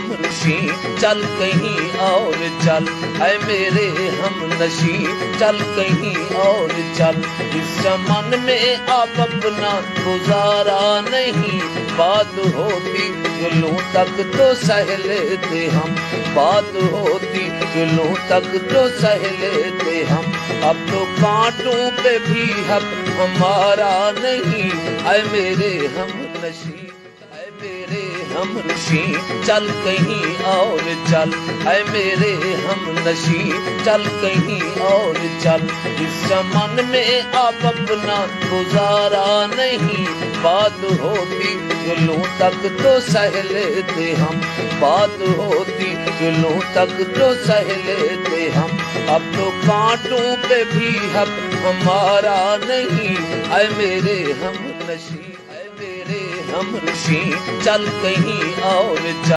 हम नशी चल कहीं और चल, ऐ मेरे हम नशी चल कहीं और चल। इस चमन में अब अपना गुजारा नहीं, बात होती दिलों तक तो सह लेते हम, बात होती दिलों तक तो सह लेते हम। अब तो कांटों पे भी हक हमारा नहीं, ऐ मेरे हम नशी ऐ मेरे हम नशी चल कहीं और चल, ऐ मेरे हम नशी चल कहीं और चल। इस चमन में अब अपना गुजारा नहीं, बात होती दिलों तक तो सह लेते हम, बात होती दिलों तक तो सह लेते हम। अब तो कांटों पे भी हक हमारा नहीं, ऐ मेरे हम नशी ऐ मेरे हम नशी चल कहीं और चल।